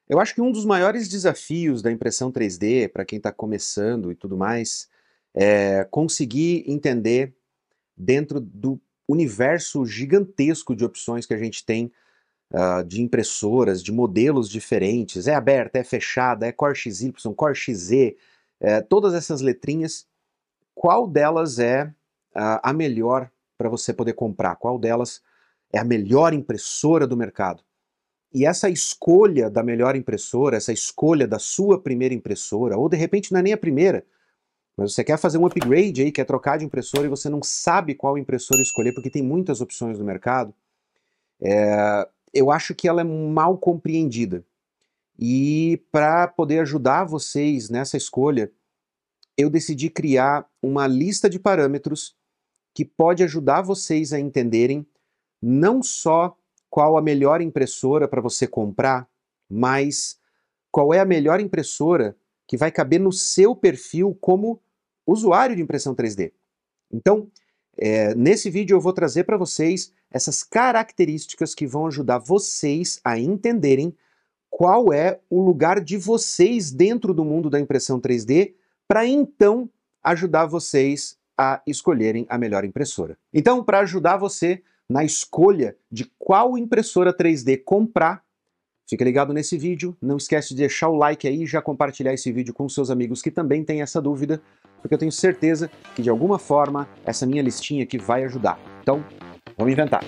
Eu acho que um dos maiores desafios da impressão 3D, para quem está começando e tudo mais, é conseguir entender dentro do universo gigantesco de opções que a gente tem, de impressoras, de modelos diferentes, é aberta, é fechada, é Core XY, Core XZ, todas essas letrinhas, qual delas é a melhor para você poder comprar? Qual delas é a melhor impressora do mercado? E essa escolha da melhor impressora, essa escolha da sua primeira impressora, ou de repente não é nem a primeira, mas você quer fazer um upgrade aí, quer trocar de impressora e você não sabe qual impressora escolher, porque tem muitas opções no mercado, eu acho que ela é mal compreendida. E para poder ajudar vocês nessa escolha, eu decidi criar uma lista de parâmetros que pode ajudar vocês a entenderem não só qual a melhor impressora para você comprar, mas qual é a melhor impressora que vai caber no seu perfil como usuário de impressão 3D. Então, nesse vídeo eu vou trazer para vocês essas características que vão ajudar vocês a entenderem qual é o lugar de vocês dentro do mundo da impressão 3D, para então ajudar vocês a escolherem a melhor impressora. Então, para ajudar você na escolha de qual impressora 3D comprar, fica ligado nesse vídeo, não esquece de deixar o like aí e já compartilhar esse vídeo com seus amigos que também têm essa dúvida, porque eu tenho certeza que de alguma forma essa minha listinha aqui vai ajudar. Então, vamos inventar.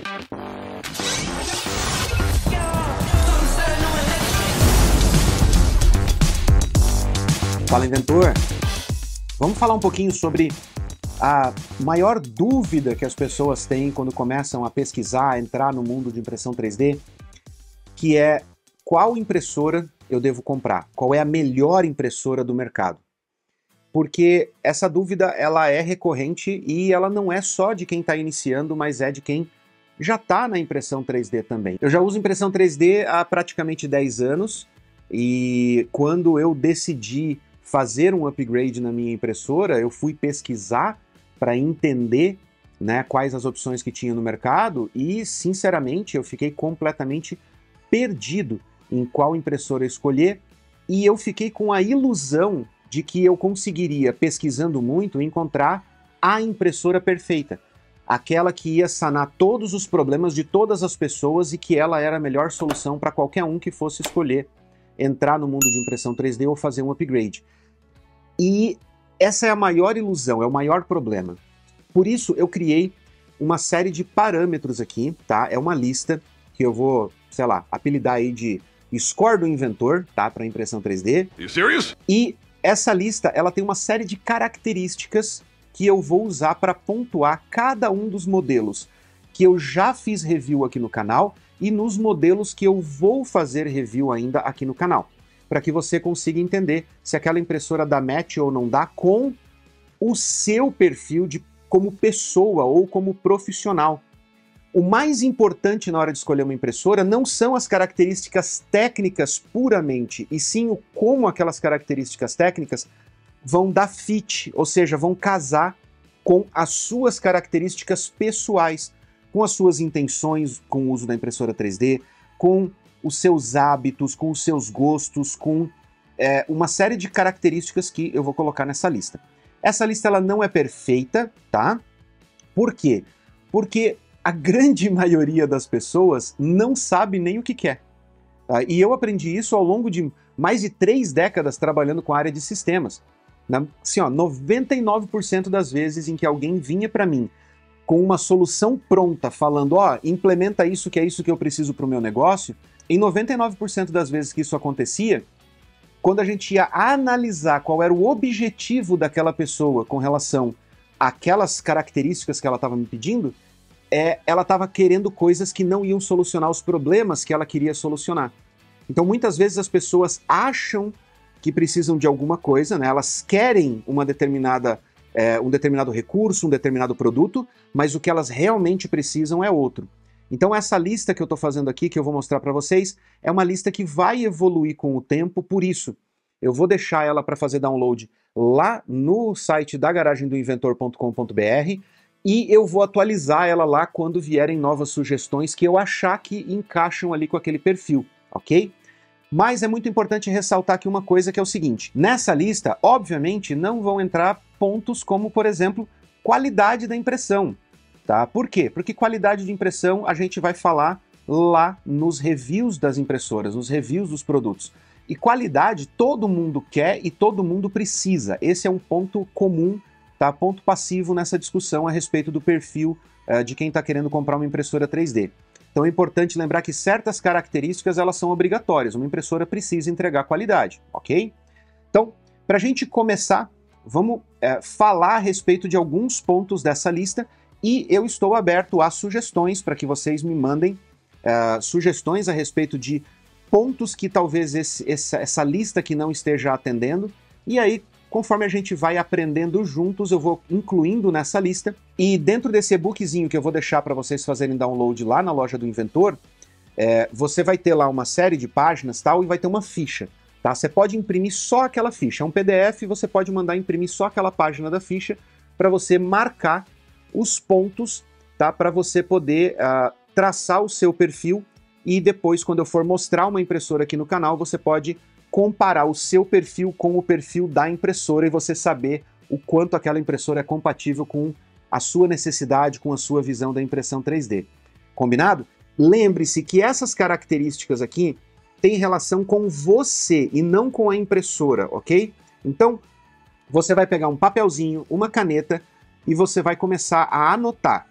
Fala, inventor! Vamos falar um pouquinho sobre a maior dúvida que as pessoas têm quando começam a pesquisar, entrar no mundo de impressão 3D, que é qual impressora eu devo comprar? Qual é a melhor impressora do mercado? Porque essa dúvida ela é recorrente e ela não é só de quem está iniciando, mas é de quem já está na impressão 3D também. Eu já uso impressão 3D há praticamente 10 anos e quando eu decidi fazer um upgrade na minha impressora, eu fui pesquisar para entender, né, quais as opções que tinha no mercado e, sinceramente, eu fiquei completamente perdido em qual impressora escolher e eu fiquei com a ilusão de que eu conseguiria, pesquisando muito, encontrar a impressora perfeita, aquela que ia sanar todos os problemas de todas as pessoas e que ela era a melhor solução para qualquer um que fosse escolher entrar no mundo de impressão 3D ou fazer um upgrade. E essa é a maior ilusão, é o maior problema. Por isso eu criei uma série de parâmetros aqui, tá? É uma lista que eu vou, sei lá, apelidar aí de Score do Inventor, tá? Para impressão 3D. You serious? E essa lista, ela tem uma série de características que eu vou usar para pontuar cada um dos modelos que eu já fiz review aqui no canal e nos modelos que eu vou fazer review ainda aqui no canal, para que você consiga entender se aquela impressora dá match ou não dá com o seu perfil como pessoa ou como profissional. O mais importante na hora de escolher uma impressora não são as características técnicas puramente, e sim o como aquelas características técnicas vão dar fit, ou seja, vão casar com as suas características pessoais, com as suas intenções com o uso da impressora 3D, com os seus hábitos, com os seus gostos, com uma série de características que eu vou colocar nessa lista. Essa lista ela não é perfeita, tá? Por quê? Porque a grande maioria das pessoas não sabe nem o que quer. Tá? E eu aprendi isso ao longo de mais de 3 décadas trabalhando com a área de sistemas. Assim, ó, 99% das vezes em que alguém vinha para mim com uma solução pronta, falando, ó, implementa isso que é isso que eu preciso para o meu negócio, em 99% das vezes que isso acontecia, quando a gente ia analisar qual era o objetivo daquela pessoa com relação àquelas características que ela estava me pedindo, ela estava querendo coisas que não iam solucionar os problemas que ela queria solucionar. Então, muitas vezes as pessoas acham que precisam de alguma coisa, né? Elas querem um determinado recurso, um determinado produto, mas o que elas realmente precisam é outro. Então essa lista que eu estou fazendo aqui, que eu vou mostrar para vocês, é uma lista que vai evoluir com o tempo, por isso eu vou deixar ela para fazer download lá no site da garagemdoinventor.com.br e eu vou atualizar ela lá quando vierem novas sugestões que eu achar que encaixam ali com aquele perfil, ok? Mas é muito importante ressaltar aqui uma coisa que é o seguinte, nessa lista, obviamente, não vão entrar pontos como, por exemplo, qualidade da impressão, tá? Por quê? Porque qualidade de impressão a gente vai falar lá nos reviews das impressoras, nos reviews dos produtos. E qualidade todo mundo quer e todo mundo precisa. Esse é um ponto comum, tá? Ponto passivo nessa discussão a respeito do perfil de quem está querendo comprar uma impressora 3D. Então é importante lembrar que certas características elas são obrigatórias. Uma impressora precisa entregar qualidade, ok? Então, para a gente começar, vamos falar a respeito de alguns pontos dessa lista e eu estou aberto a sugestões para que vocês me mandem sugestões a respeito de pontos que talvez essa lista aqui não esteja atendendo. E aí, conforme a gente vai aprendendo juntos, eu vou incluindo nessa lista. E dentro desse e-bookzinho que eu vou deixar para vocês fazerem download lá na loja do Inventor, você vai ter lá uma série de páginas tal, e vai ter uma ficha. Tá? Você pode imprimir só aquela ficha. É um PDF, você pode mandar imprimir só aquela página da ficha para você marcar os pontos, tá? Para você poder traçar o seu perfil e depois, quando eu for mostrar uma impressora aqui no canal, você pode comparar o seu perfil com o perfil da impressora e você saber o quanto aquela impressora é compatível com a sua necessidade, com a sua visão da impressão 3D. Combinado? Lembre-se que essas características aqui têm relação com você e não com a impressora, ok? Então, você vai pegar um papelzinho, uma caneta e você vai começar a anotar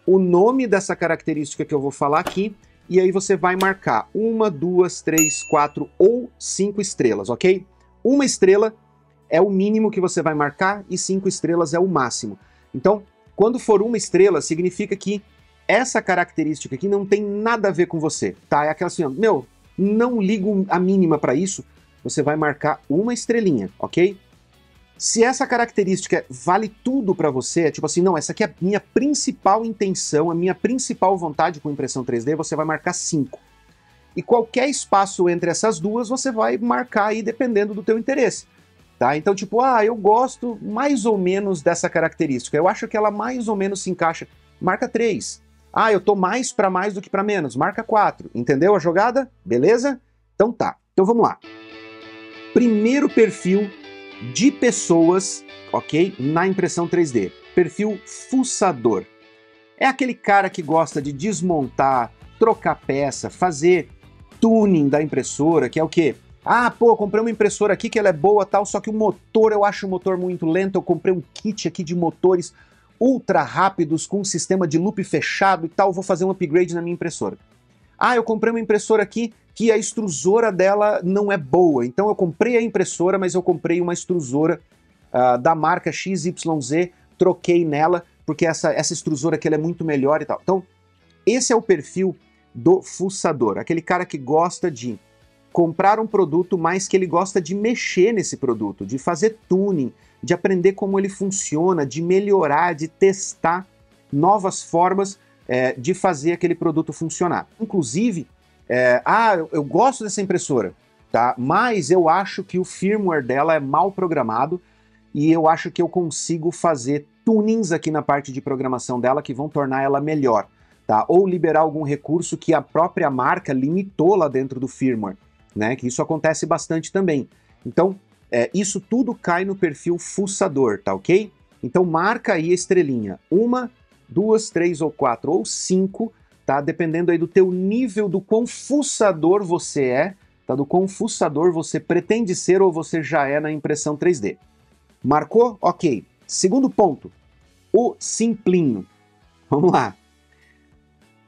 o nome dessa característica que eu vou falar aqui, e aí você vai marcar 1, 2, 3, 4 ou 5 estrelas, ok? 1 estrela é o mínimo que você vai marcar e 5 estrelas é o máximo. Então, quando for 1 estrela, significa que essa característica aqui não tem nada a ver com você, tá? É aquela assim, ó, meu, não ligo a mínima para isso, você vai marcar 1 estrelinha, ok? Se essa característica vale tudo para você, é tipo assim, não, essa aqui é a minha principal intenção, a minha principal vontade com impressão 3D, você vai marcar 5. E qualquer espaço entre essas duas, você vai marcar aí dependendo do teu interesse. Tá? Então, tipo, eu gosto mais ou menos dessa característica, eu acho que ela mais ou menos se encaixa, marca 3. Eu tô mais para mais do que para menos, marca 4. Entendeu a jogada? Beleza? Então tá. Então vamos lá. Primeiro perfil de pessoas, ok? Na impressão 3D. Perfil fuçador. É aquele cara que gosta de desmontar, trocar peça, fazer tuning da impressora, que é o quê? Pô, comprei uma impressora aqui que ela é boa tal, só que o motor, eu acho o motor muito lento, eu comprei um kit aqui de motores ultra rápidos com um sistema de loop fechado e tal, vou fazer um upgrade na minha impressora. Eu comprei uma impressora aqui que a extrusora dela não é boa, então eu comprei a impressora, mas eu comprei uma extrusora da marca XYZ, troquei nela, porque essa extrusora aqui ela é muito melhor e tal. Então, esse é o perfil do fuçador, aquele cara que gosta de comprar um produto, mas que ele gosta de mexer nesse produto, de fazer tuning, de aprender como ele funciona, de melhorar, de testar novas formas de fazer aquele produto funcionar. Inclusive, eu gosto dessa impressora, tá? Mas eu acho que o firmware dela é mal programado e eu acho que eu consigo fazer tunings aqui na parte de programação dela que vão tornar ela melhor, tá? Ou liberar algum recurso que a própria marca limitou lá dentro do firmware, né? Que isso acontece bastante também. Então, isso tudo cai no perfil fuçador, tá ok? Então marca aí a estrelinha. 1, 2, 3 ou 4 ou 5, tá? Dependendo aí do teu nível, do quão fuçador você é, tá? Do quão fuçador você pretende ser ou você já é na impressão 3D. Marcou? Ok. Segundo ponto, o simplinho. Vamos lá.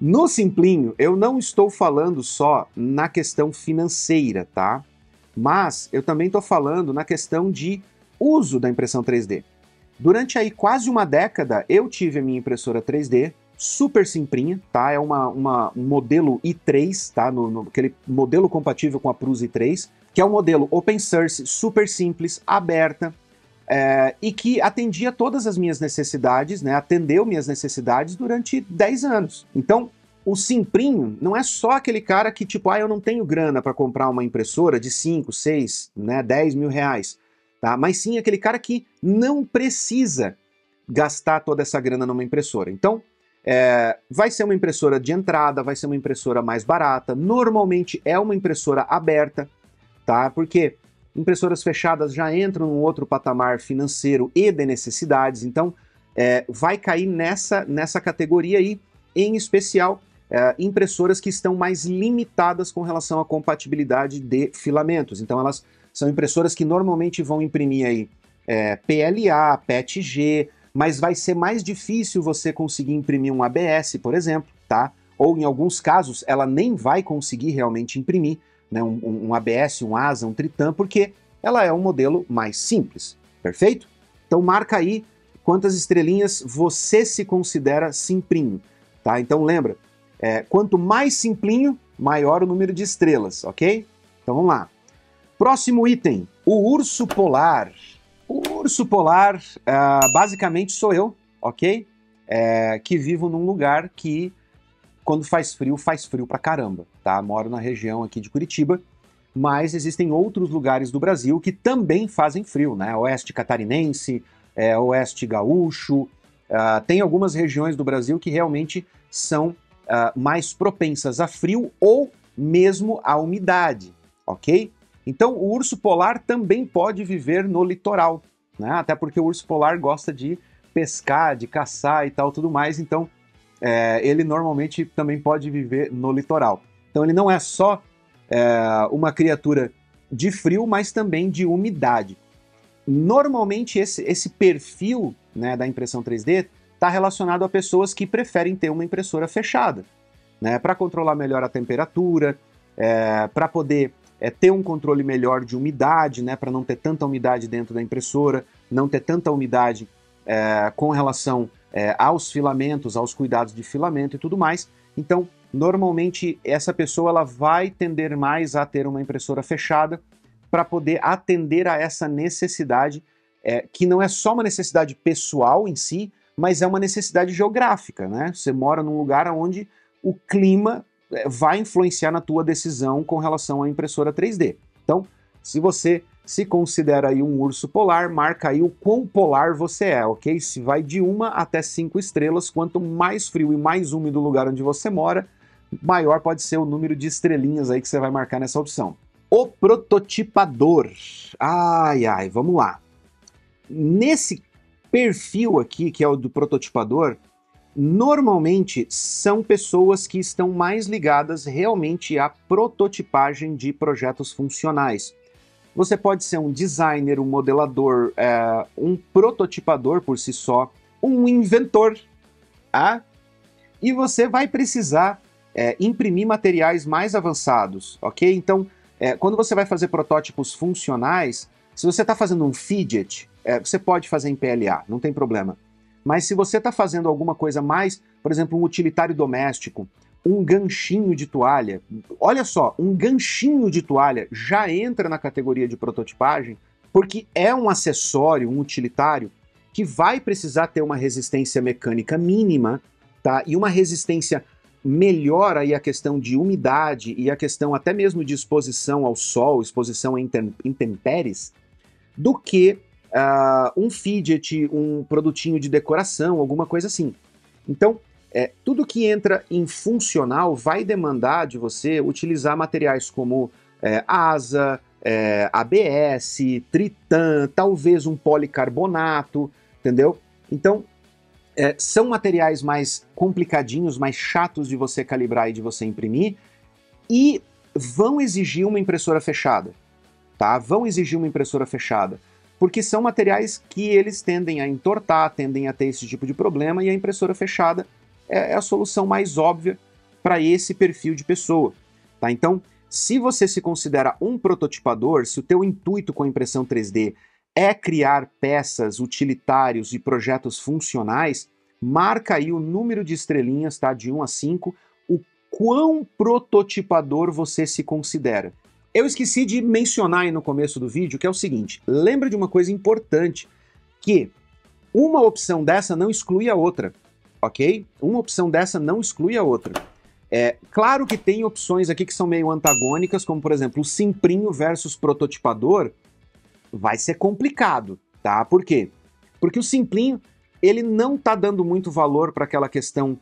No simplinho, eu não estou falando só na questão financeira, tá? Mas eu também estou falando na questão de uso da impressão 3D. Durante aí quase uma década, eu tive a minha impressora 3D, super simplinha, tá? É um modelo i3, tá? Aquele modelo compatível com a Prusa i3, que é um modelo open source, super simples, aberta, e que atendia todas as minhas necessidades, né? Atendeu minhas necessidades durante 10 anos. Então, o simplinho não é só aquele cara que, tipo, eu não tenho grana para comprar uma impressora de 5, 6, né, 10 mil reais, tá? Mas sim aquele cara que não precisa gastar toda essa grana numa impressora. Então, vai ser uma impressora de entrada, vai ser uma impressora mais barata, normalmente é uma impressora aberta, tá? Porque impressoras fechadas já entram num outro patamar financeiro e de necessidades, então vai cair nessa categoria aí, em especial impressoras que estão mais limitadas com relação à compatibilidade de filamentos. Então elas são impressoras que normalmente vão imprimir aí PLA, PETG, mas vai ser mais difícil você conseguir imprimir um ABS, por exemplo, tá? Ou em alguns casos ela nem vai conseguir realmente imprimir, né, um ABS, um ASA, um Tritan, porque ela é um modelo mais simples, perfeito? Então marca aí quantas estrelinhas você se considera simplinho, tá? Então lembra, quanto mais simplinho, maior o número de estrelas, ok? Então vamos lá. Próximo item, o urso polar. O urso polar basicamente sou eu, ok? Que vivo num lugar que quando faz frio pra caramba, tá? Moro na região aqui de Curitiba, mas existem outros lugares do Brasil que também fazem frio, né? Oeste catarinense, oeste gaúcho, tem algumas regiões do Brasil que realmente são mais propensas a frio ou mesmo a umidade, ok? Então o urso polar também pode viver no litoral, né? Até porque o urso polar gosta de pescar, de caçar e tal, tudo mais, então ele normalmente também pode viver no litoral. Então ele não é só uma criatura de frio, mas também de umidade. Normalmente esse perfil, né, da impressão 3D está relacionado a pessoas que preferem ter uma impressora fechada, né, para controlar melhor a temperatura, para poder ter um controle melhor de umidade, né, para não ter tanta umidade dentro da impressora, não ter tanta umidade com relação aos filamentos, aos cuidados de filamento e tudo mais. Então, normalmente, essa pessoa ela vai tender mais a ter uma impressora fechada para poder atender a essa necessidade, que não é só uma necessidade pessoal em si, mas é uma necessidade geográfica, né? Você mora num lugar onde o clima vai influenciar na tua decisão com relação à impressora 3D. Então, se você se considera aí um urso polar, marca aí o quão polar você é, ok? Se vai de 1 até 5 estrelas, quanto mais frio e mais úmido o lugar onde você mora, maior pode ser o número de estrelinhas aí que você vai marcar nessa opção. O prototipador. Ai, ai, vamos lá. Nesse perfil aqui, que é o do prototipador, normalmente são pessoas que estão mais ligadas realmente à prototipagem de projetos funcionais. Você pode ser um designer, um modelador, um prototipador por si só, um inventor, tá? E você vai precisar imprimir materiais mais avançados, ok? Então, quando você vai fazer protótipos funcionais, se você está fazendo um fidget, você pode fazer em PLA, não tem problema. Mas se você está fazendo alguma coisa mais, por exemplo, um utilitário doméstico, um ganchinho de toalha, olha só, um ganchinho de toalha já entra na categoria de prototipagem, porque é um acessório, um utilitário, que vai precisar ter uma resistência mecânica mínima, tá? E uma resistência melhor aí a questão de umidade e a questão até mesmo de exposição ao sol, exposição a intempéries, do que um fidget, um produtinho de decoração, alguma coisa assim. Então, tudo que entra em funcional vai demandar de você utilizar materiais como ASA, ABS, Tritan, talvez um policarbonato, entendeu? Então, são materiais mais complicadinhos, mais chatos de você calibrar e de você imprimir, e vão exigir uma impressora fechada, tá? Vão exigir uma impressora fechada, porque são materiais que eles tendem a entortar, tendem a ter esse tipo de problema, e a impressora fechada é a solução mais óbvia para esse perfil de pessoa, tá? Então, se você se considera um prototipador, se o teu intuito com a impressão 3D é criar peças, utilitários e projetos funcionais, marca aí o número de estrelinhas, tá? De 1 a 5, o quão prototipador você se considera. Eu esqueci de mencionar aí no começo do vídeo que é o seguinte, lembra de uma coisa importante, que uma opção dessa não exclui a outra, ok? Uma opção dessa não exclui a outra. Claro que tem opções aqui que são meio antagônicas, como por exemplo o simprinho versus prototipador, vai ser complicado, tá? Por quê? Porque o simplinho, ele não tá dando muito valor para aquela questão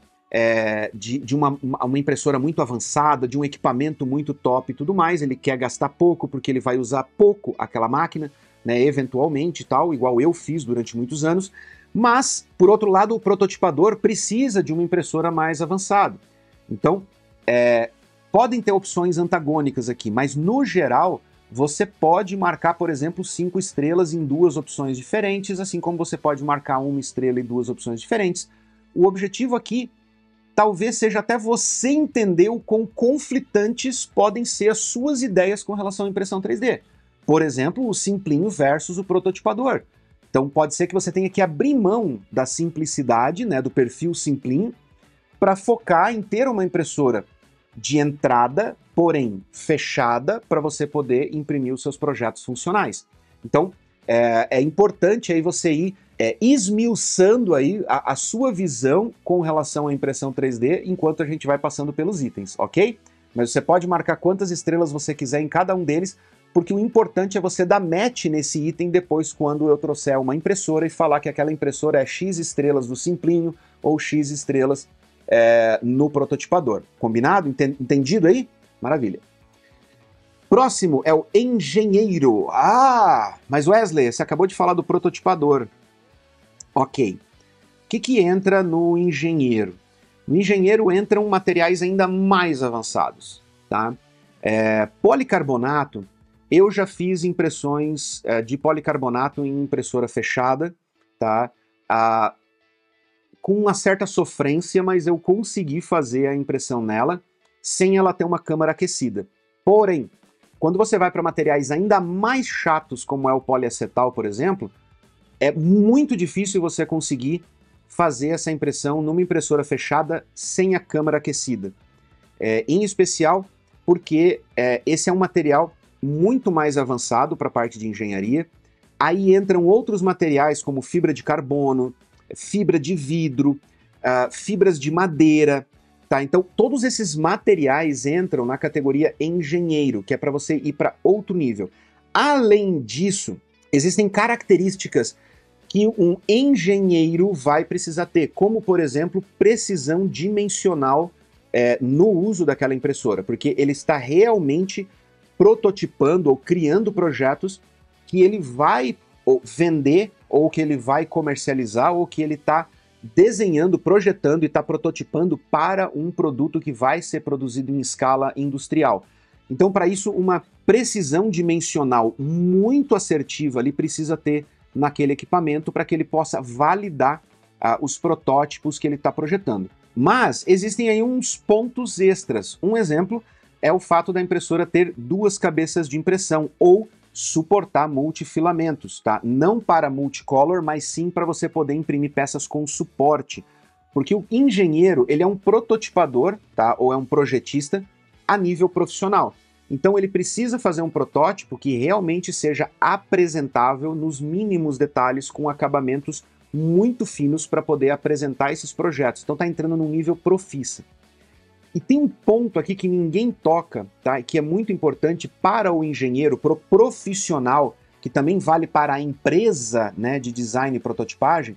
de uma impressora muito avançada, de um equipamento muito top e tudo mais, ele quer gastar pouco porque ele vai usar pouco aquela máquina, né, eventualmente e tal, igual eu fiz durante muitos anos, mas, por outro lado, o prototipador precisa de uma impressora mais avançada. Então, podem ter opções antagônicas aqui, mas no geral, você pode marcar, por exemplo, 5 estrelas em 2 opções diferentes, assim como você pode marcar 1 estrela em 2 opções diferentes. O objetivo aqui talvez seja até você entender o quão conflitantes podem ser as suas ideias com relação à impressão 3D. Por exemplo, o simplinho versus o prototipador. Então pode ser que você tenha que abrir mão da simplicidade, né, do perfil simplinho, para focar em ter uma impressora de entrada, porém fechada, para você poder imprimir os seus projetos funcionais. Então é importante aí você ir esmiuçando aí a sua visão com relação à impressão 3D enquanto a gente vai passando pelos itens, ok? Mas você pode marcar quantas estrelas você quiser em cada um deles, porque o importante é você dar match nesse item depois quando eu trouxer uma impressora e falar que aquela impressora é X estrelas no simplinho ou X estrelas no prototipador. Combinado? Entendido aí? Maravilha. Próximo é o engenheiro. Ah, mas Wesley, você acabou de falar do prototipador. Ok. O que entra no engenheiro? No engenheiro entram materiais ainda mais avançados, tá? Policarbonato, eu já fiz impressões de policarbonato em impressora fechada, tá? Com uma certa sofrência, mas eu consegui fazer a impressão nela sem ela ter uma câmara aquecida. Porém, quando você vai para materiais ainda mais chatos, como é o poliacetal, por exemplo, é muito difícil você conseguir fazer essa impressão numa impressora fechada sem a câmara aquecida. Em especial porque esse é um material muito mais avançado para a parte de engenharia. Aí entram outros materiais como fibra de carbono, fibra de vidro, fibras de madeira, tá? Então todos esses materiais entram na categoria engenheiro, que é para você ir para outro nível. Além disso, existem características que um engenheiro vai precisar ter, como por exemplo, precisão dimensional no uso daquela impressora, porque ele está realmente prototipando ou criando projetos que ele vai vender, ou que ele vai comercializar, ou que ele está desenhando, projetando e está prototipando para um produto que vai ser produzido em escala industrial. Então, para isso, uma precisão dimensional muito assertiva ali precisa ter naquele equipamento para que ele possa validar os protótipos que ele está projetando. Mas existem aí uns pontos extras. Um exemplo é o fato da impressora ter 2 cabeças de impressão ou suportar multifilamentos, tá? Não para multicolor, mas sim para você poder imprimir peças com suporte. Porque o engenheiro, ele é um prototipador, tá? Ou é um projetista a nível profissional. Então ele precisa fazer um protótipo que realmente seja apresentável nos mínimos detalhes, com acabamentos muito finos para poder apresentar esses projetos. Então está entrando num nível profissa. E tem um ponto aqui que ninguém toca, tá? Que é muito importante para o engenheiro, para o profissional, que também vale para a empresa, né, de design e prototipagem,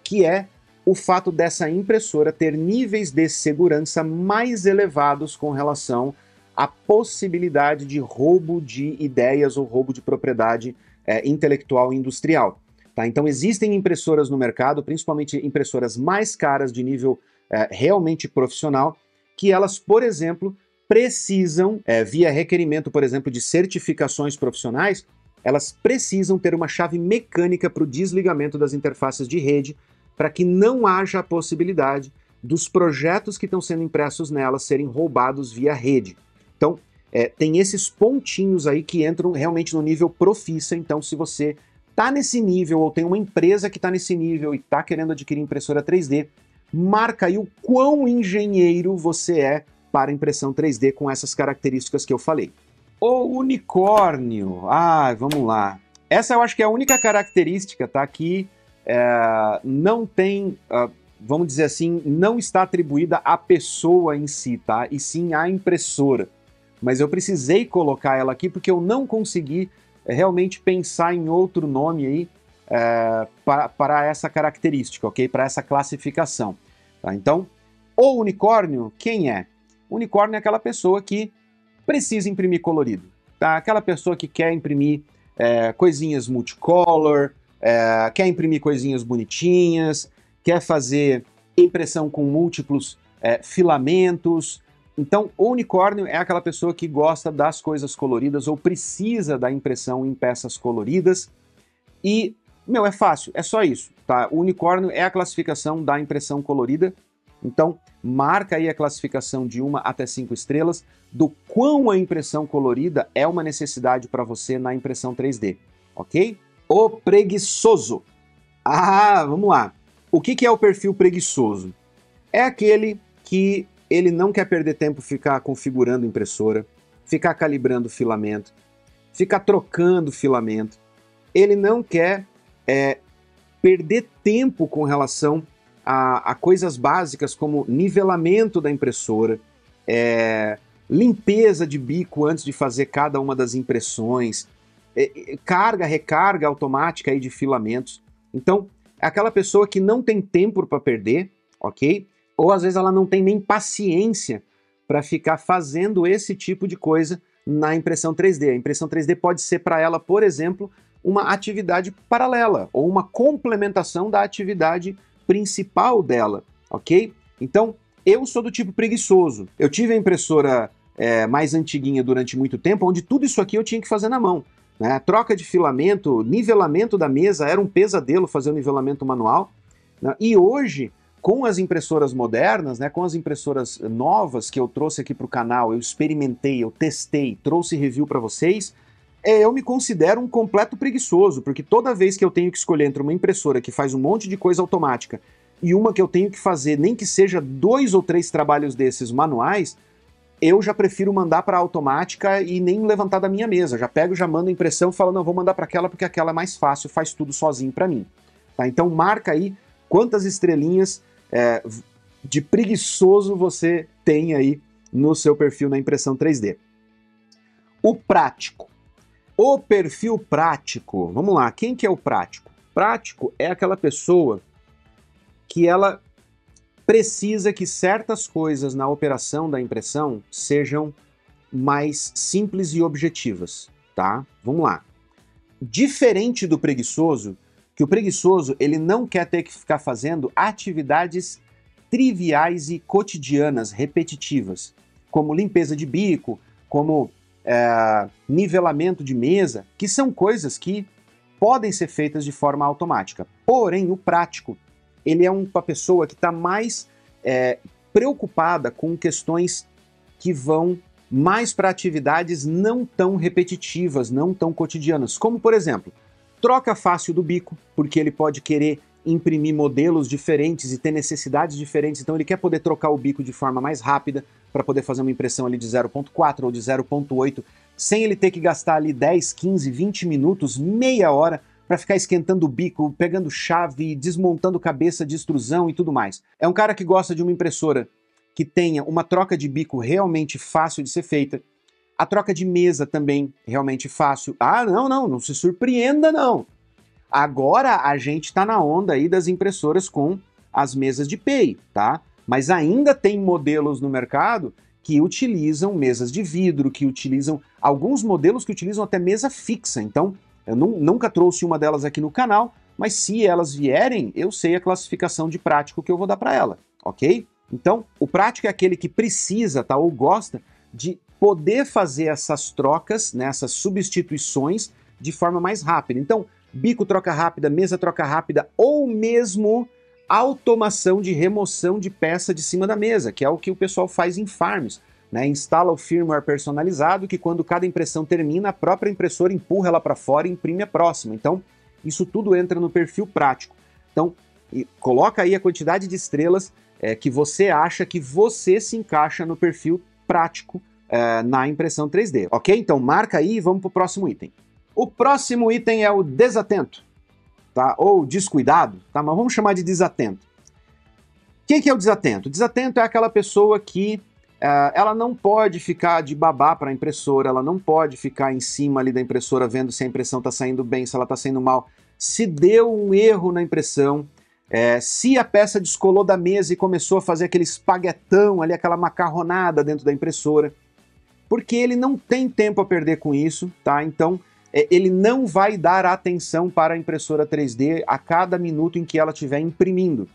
que é o fato dessa impressora ter níveis de segurança mais elevados com relação à possibilidade de roubo de ideias ou roubo de propriedade intelectual e industrial. Tá? Então existem impressoras no mercado, principalmente impressoras mais caras de nível realmente profissional, que elas, por exemplo, precisam, via requerimento, por exemplo, de certificações profissionais, elas precisam ter uma chave mecânica para o desligamento das interfaces de rede, para que não haja a possibilidade dos projetos que estão sendo impressos nelas serem roubados via rede. Então, tem esses pontinhos aí que entram realmente no nível profissa. Então, se você está nesse nível ou tem uma empresa que está nesse nível e está querendo adquirir impressora 3D, marca aí o quão engenheiro você é para impressão 3D com essas características que eu falei. O unicórnio. Vamos lá. Essa eu acho que é a única característica, tá, que não tem, vamos dizer assim, não está atribuída à pessoa em si, tá, e sim à impressora. Mas eu precisei colocar ela aqui porque eu não consegui realmente pensar em outro nome aí para essa característica, ok? Para essa classificação. Tá? Então, O unicórnio, quem é? O unicórnio é aquela pessoa que precisa imprimir colorido, tá? Aquela pessoa que quer imprimir coisinhas multicolor, quer imprimir coisinhas bonitinhas, quer fazer impressão com múltiplos filamentos. Então, o unicórnio é aquela pessoa que gosta das coisas coloridas ou precisa da impressão em peças coloridas. E, meu, é fácil, é só isso, tá? O unicórnio é a classificação da impressão colorida. Então, marca aí a classificação de 1 até 5 estrelas do quão a impressão colorida é uma necessidade para você na impressão 3D, ok? O preguiçoso. Ah, vamos lá. O que é o perfil preguiçoso? É aquele que ele não quer perder tempo ficar configurando impressora, ficar calibrando filamento, ficar trocando filamento. Ele não quer perder tempo com relação a coisas básicas como nivelamento da impressora, limpeza de bico antes de fazer cada uma das impressões, carga, recarga automática aí de filamentos. Então, é aquela pessoa que não tem tempo para perder, ok? Ou às vezes ela não tem nem paciência para ficar fazendo esse tipo de coisa na impressão 3D. A impressão 3D pode ser para ela, por exemplo, uma atividade paralela ou uma complementação da atividade principal dela, ok? Então, eu sou do tipo preguiçoso. Eu tive a impressora mais antiguinha durante muito tempo, onde tudo isso aqui eu tinha que fazer na mão, né? Troca de filamento, nivelamento da mesa, era um pesadelo fazer o nivelamento manual, né? E hoje, com as impressoras modernas, né, com as impressoras novas que eu trouxe aqui para o canal, eu experimentei, eu testei, trouxe review para vocês, eu me considero um completo preguiçoso, porque toda vez que eu tenho que escolher entre uma impressora que faz um monte de coisa automática e uma que eu tenho que fazer, nem que seja 2 ou 3 trabalhos desses manuais, eu já prefiro mandar para a automática e nem levantar da minha mesa. Já pego, já mando a impressão e falo, não, vou mandar para aquela porque aquela é mais fácil, faz tudo sozinho para mim. Tá? Então marca aí quantas estrelinhas de preguiçoso você tem aí no seu perfil na impressão 3D. O prático. O perfil prático, vamos lá, quem que é o prático? Prático é aquela pessoa que ela precisa que certas coisas na operação da impressão sejam mais simples e objetivas, tá? Vamos lá. Diferente do preguiçoso, que o preguiçoso ele não quer ter que ficar fazendo atividades triviais e cotidianas, repetitivas, como limpeza de bico, como nivelamento de mesa, que são coisas que podem ser feitas de forma automática. Porém, o prático, ele é uma pessoa que está mais preocupada com questões que vão mais para atividades não tão repetitivas, não tão cotidianas, como, por exemplo, troca fácil do bico, porque ele pode querer imprimir modelos diferentes e ter necessidades diferentes, então ele quer poder trocar o bico de forma mais rápida para poder fazer uma impressão ali de 0.4 ou de 0.8, sem ele ter que gastar ali 10, 15, 20 minutos, meia hora para ficar esquentando o bico, pegando chave, desmontando cabeça de extrusão e tudo mais. É um cara que gosta de uma impressora que tenha uma troca de bico realmente fácil de ser feita, a troca de mesa também realmente fácil. Ah, não se surpreenda não. Agora a gente está na onda aí das impressoras com as mesas de PEI, tá? Mas ainda tem modelos no mercado que utilizam mesas de vidro, que utilizam alguns modelos que utilizam até mesa fixa. Então, eu nunca trouxe uma delas aqui no canal, mas se elas vierem, eu sei a classificação de prático que eu vou dar para ela, ok? Então, o prático é aquele que precisa, tá, ou gosta de poder fazer essas trocas, né, essas substituições de forma mais rápida. Então, bico troca rápida, mesa troca rápida, ou mesmo automação de remoção de peça de cima da mesa, que é o que o pessoal faz em farms, né? Instala o firmware personalizado que quando cada impressão termina, a própria impressora empurra ela para fora e imprime a próxima. Então, isso tudo entra no perfil prático. Então, coloca aí a quantidade de estrelas que você acha que você se encaixa no perfil prático na impressão 3D, ok? Então, marca aí e vamos para o próximo item. O próximo item é o desatento, tá? Ou descuidado, tá? Mas vamos chamar de desatento. Quem que é o desatento? O desatento é aquela pessoa que ela não pode ficar de babá para a impressora, ela não pode ficar em cima ali da impressora vendo se a impressão está saindo bem, se ela está saindo mal. Se deu um erro na impressão, Se a peça descolou da mesa e começou a fazer aquele espaguetão ali, aquela macarronada dentro da impressora, porque ele não tem tempo a perder com isso, tá? Então, ele não vai dar atenção para a impressora 3D a cada minuto em que ela estiver imprimindo.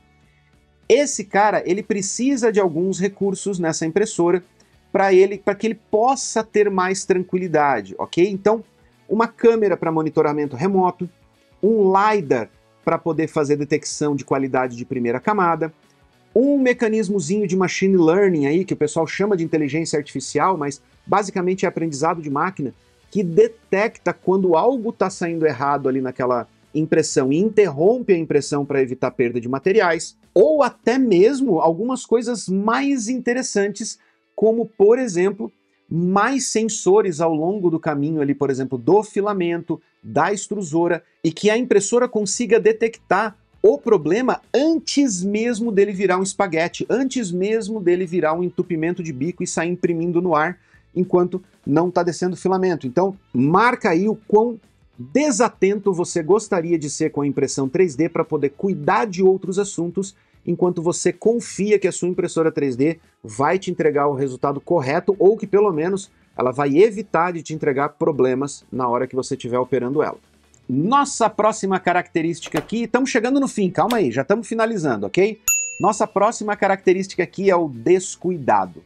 Esse cara, ele precisa de alguns recursos nessa impressora para que ele possa ter mais tranquilidade, ok? Então, uma câmera para monitoramento remoto, um LiDAR para poder fazer detecção de qualidade de primeira camada, um mecanismozinho de machine learning aí, que o pessoal chama de inteligência artificial, mas basicamente é aprendizado de máquina, que detecta quando algo está saindo errado ali naquela impressão e interrompe a impressão para evitar perda de materiais, ou até mesmo algumas coisas mais interessantes, como, por exemplo, mais sensores ao longo do caminho ali, por exemplo, do filamento, da extrusora, e que a impressora consiga detectar o problema antes mesmo dele virar um espaguete, antes mesmo dele virar um entupimento de bico e sair imprimindo no ar, enquanto não está descendo filamento. Então, marca aí o quão desatento você gostaria de ser com a impressão 3D para poder cuidar de outros assuntos, enquanto você confia que a sua impressora 3D vai te entregar o resultado correto, ou que pelo menos ela vai evitar de te entregar problemas na hora que você estiver operando ela. Nossa próxima característica aqui, estamos chegando no fim, calma aí, já estamos finalizando, ok? Nossa próxima característica aqui é o descuidado.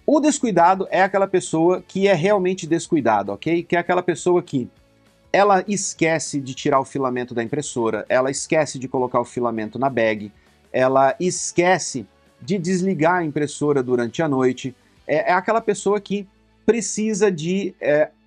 O descuidado é aquela pessoa que é realmente descuidada, ok? Que é aquela pessoa que ela esquece de tirar o filamento da impressora, ela esquece de colocar o filamento na bag, ela esquece de desligar a impressora durante a noite, é aquela pessoa que precisa de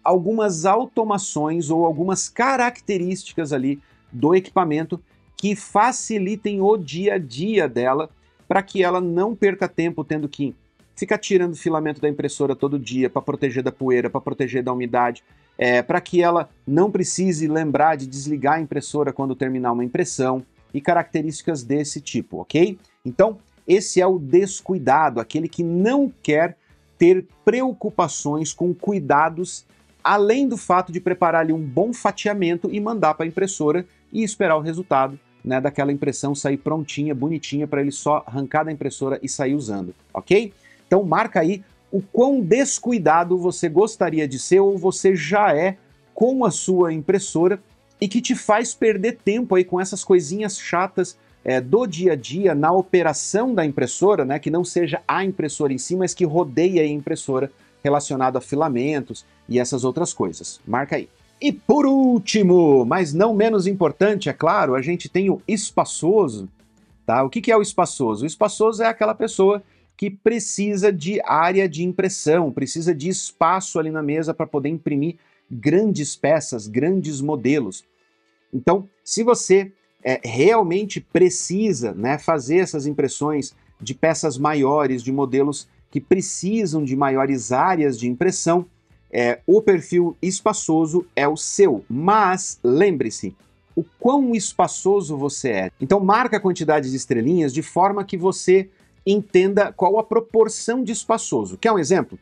algumas automações ou algumas características ali do equipamento que facilitem o dia a dia dela para que ela não perca tempo tendo que ficar tirando o filamento da impressora todo dia para proteger da poeira, para proteger da umidade, para que ela não precise lembrar de desligar a impressora quando terminar uma impressão e características desse tipo, ok? Então, esse é o descuidado, aquele que não quer ter preocupações com cuidados, além do fato de preparar ali um bom fatiamento e mandar para a impressora e esperar o resultado, né, daquela impressão sair prontinha, bonitinha, para ele só arrancar da impressora e sair usando, ok? Então marca aí o quão descuidado você gostaria de ser ou você já é com a sua impressora e que te faz perder tempo aí com essas coisinhas chatas do dia a dia na operação da impressora, né, que não seja a impressora em si, mas que rodeia a impressora relacionado a filamentos e essas outras coisas. Marca aí. E por último, mas não menos importante, é claro, a gente tem o espaçoso. Tá? O que é o espaçoso? O espaçoso é aquela pessoa que precisa de área de impressão, precisa de espaço ali na mesa para poder imprimir grandes peças, grandes modelos. Então, se você realmente precisa, né, fazer essas impressões de peças maiores, de modelos que precisam de maiores áreas de impressão, o perfil espaçoso é o seu. Mas lembre-se, o quão espaçoso você é. Então marca a quantidade de estrelinhas de forma que você entenda qual a proporção de espaçoso. Quer um exemplo?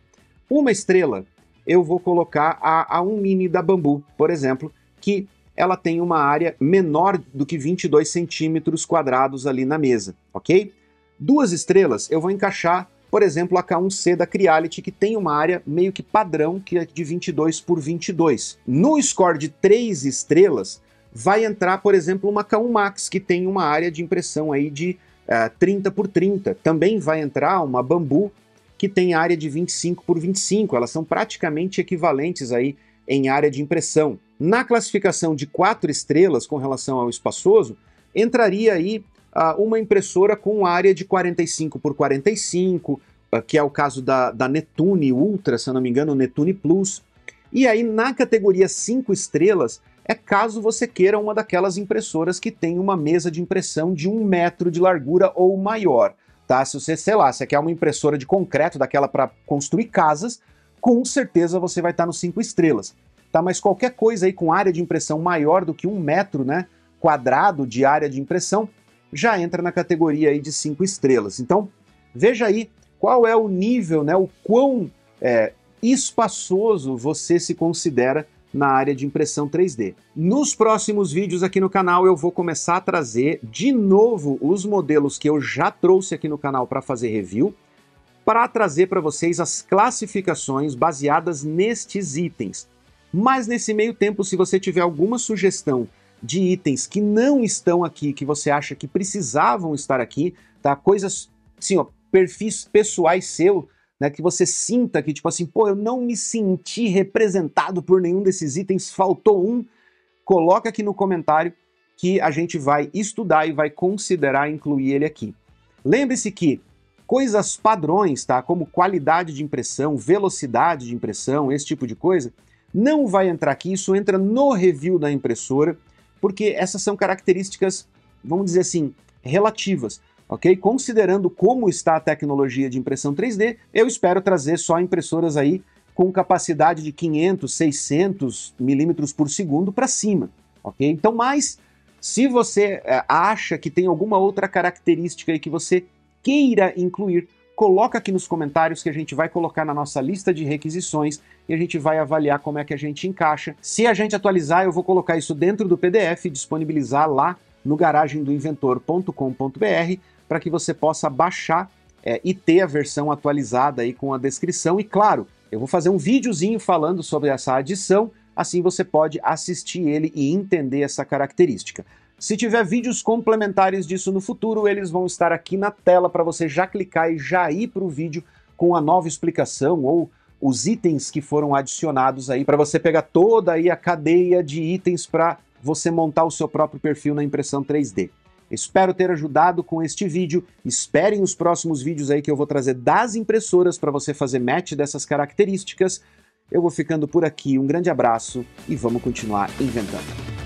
Uma estrela eu vou colocar a 1 mini da Bambu, por exemplo, que ela tem uma área menor do que 22 centímetros quadrados ali na mesa, ok? 2 estrelas eu vou encaixar, por exemplo, a K1C da Creality, que tem uma área meio que padrão, que é de 22 por 22. No score de 3 estrelas, vai entrar, por exemplo, uma K1 Max, que tem uma área de impressão aí de 30 por 30. Também vai entrar uma Bambu, que tem área de 25 por 25. Elas são praticamente equivalentes aí em área de impressão. Na classificação de 4 estrelas com relação ao espaçoso, entraria aí uma impressora com área de 45 por 45, que é o caso da Netune Ultra, se eu não me engano, o Netune Plus. E aí na categoria 5 estrelas, é caso você queira uma daquelas impressoras que tem uma mesa de impressão de 1 metro de largura ou maior. Tá? Se você, sei lá, você quer uma impressora de concreto, daquela para construir casas, com certeza você vai estar no 5 estrelas. Tá? Mas qualquer coisa aí com área de impressão maior do que 1 metro, né, quadrado de área de impressão, já entra na categoria aí de 5 estrelas. Então, veja aí qual é o nível, né, o quão espaçoso você se considera na área de impressão 3D. Nos próximos vídeos aqui no canal eu vou começar a trazer de novo os modelos que eu já trouxe aqui no canal para fazer review, para trazer para vocês as classificações baseadas nestes itens. Mas nesse meio tempo, se você tiver alguma sugestão de itens que não estão aqui, que você acha que precisavam estar aqui, tá? Coisas, assim, ó, perfis pessoais seu, né, que você sinta que, tipo assim, pô, eu não me senti representado por nenhum desses itens, faltou um, coloca aqui no comentário que a gente vai estudar e vai considerar incluir ele aqui. Lembre-se que coisas padrões, tá, como qualidade de impressão, velocidade de impressão, esse tipo de coisa, não vai entrar aqui, isso entra no review da impressora, porque essas são características, vamos dizer assim, relativas. Ok? Considerando como está a tecnologia de impressão 3D, eu espero trazer só impressoras aí com capacidade de 500, 600 milímetros por segundo para cima, ok? Então, mas se você acha que tem alguma outra característica aí que você queira incluir, coloca aqui nos comentários que a gente vai colocar na nossa lista de requisições e a gente vai avaliar como é que a gente encaixa. Se a gente atualizar, eu vou colocar isso dentro do PDF e disponibilizar lá no garagemdoinventor.com.br para que você possa baixar e ter a versão atualizada aí com a descrição. E claro, eu vou fazer um videozinho falando sobre essa adição, assim você pode assistir ele e entender essa característica. Se tiver vídeos complementares disso no futuro, eles vão estar aqui na tela para você já clicar e já ir para o vídeo com a nova explicação ou os itens que foram adicionados aí, para você pegar toda aí a cadeia de itens para você montar o seu próprio perfil na impressão 3D. Espero ter ajudado com este vídeo, esperem os próximos vídeos aí que eu vou trazer das impressoras para você fazer match dessas características. Eu vou ficando por aqui, um grande abraço e vamos continuar inventando.